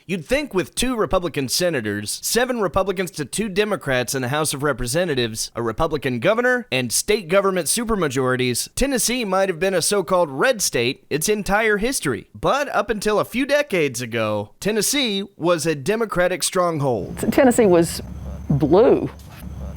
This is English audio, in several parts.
You'd think with 2 Republican senators, 7 Republicans to 2 Democrats in the House of Representatives, a Republican governor, and state government supermajorities, Tennessee might have been a so-called red state its entire history. But up until a few decades ago, Tennessee was a Democratic stronghold. Tennessee was blue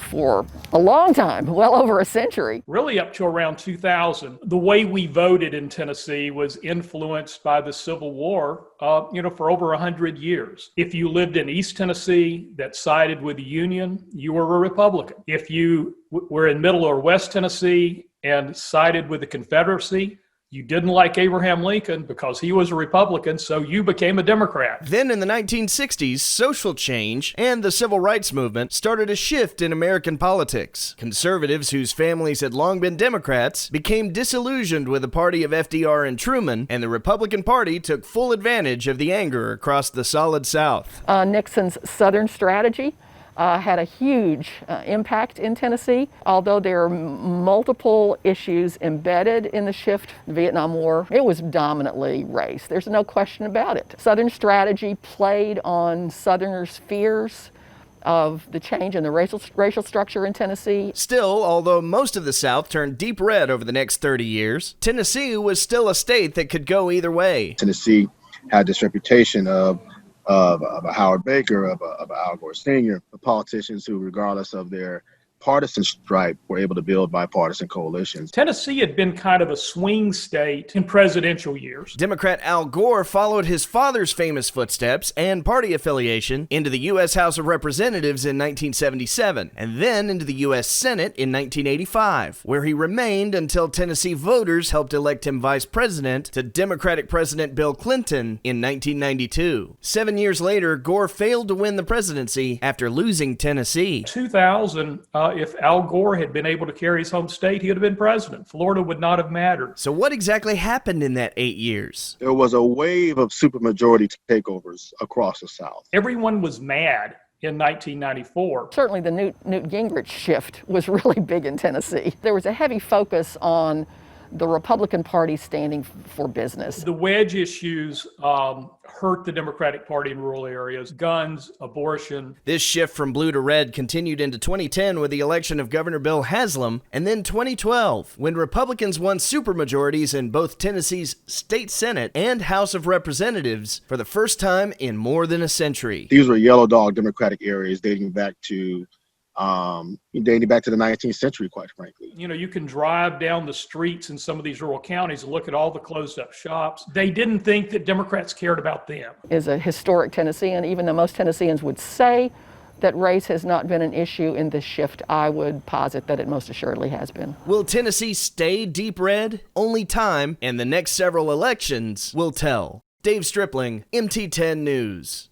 for a long time, well over a century. Really up to around 2000, the way we voted in Tennessee was influenced by the Civil War, for over 100 years. If you lived in East Tennessee that sided with the Union, you were a Republican. If you were in Middle or West Tennessee and sided with the Confederacy, you didn't like Abraham Lincoln because he was a Republican, so you became a Democrat. Then in the 1960s, social change and the civil rights movement started a shift in American politics. Conservatives whose families had long been Democrats became disillusioned with the party of FDR and Truman, and the Republican Party took full advantage of the anger across the Solid South. Nixon's Southern strategy had a huge impact in Tennessee. Although there are multiple issues embedded in the shift, the Vietnam War, it was dominantly race. There's no question about it. Southern strategy played on Southerners' fears of the change in the racial structure in Tennessee. Still, although most of the South turned deep red over the next 30 years, Tennessee was still a state that could go either way. Tennessee had this reputation of a Howard Baker, of Al Gore Sr., the politicians who, regardless of their partisan stripe, were able to build bipartisan coalitions. Tennessee had been kind of a swing state in presidential years. Democrat Al Gore followed his father's famous footsteps and party affiliation into the U.S. House of Representatives in 1977, and then into the U.S. Senate in 1985, where he remained until Tennessee voters helped elect him vice president to Democratic President Bill Clinton in 1992. 7 years later, Gore failed to win the presidency after losing Tennessee. 2000, if Al Gore had been able to carry his home state, he would have been president. Florida would not have mattered. So what exactly happened in that 8 years? There was a wave of supermajority takeovers across the South. Everyone was mad in 1994. Certainly the Newt Gingrich shift was really big in Tennessee. There was a heavy focus on the Republican Party standing for business. The wedge issues hurt the Democratic Party in rural areas: guns, abortion. This shift from blue to red continued into 2010 with the election of Governor Bill Haslam, and then 2012 when Republicans won supermajorities in both Tennessee's state Senate and House of Representatives for the first time in more than a century. These were yellow dog Democratic areas dating back to the 19th century, quite frankly. You can drive down the streets in some of these rural counties and look at all the closed up shops. They didn't think that Democrats cared about them. Is a historic Tennessean, even though most Tennesseans would say that race has not been an issue in this shift, I would posit that it most assuredly has been. Will Tennessee stay deep red? Only time and the next several elections will tell. Dave Stripling, MT10 News.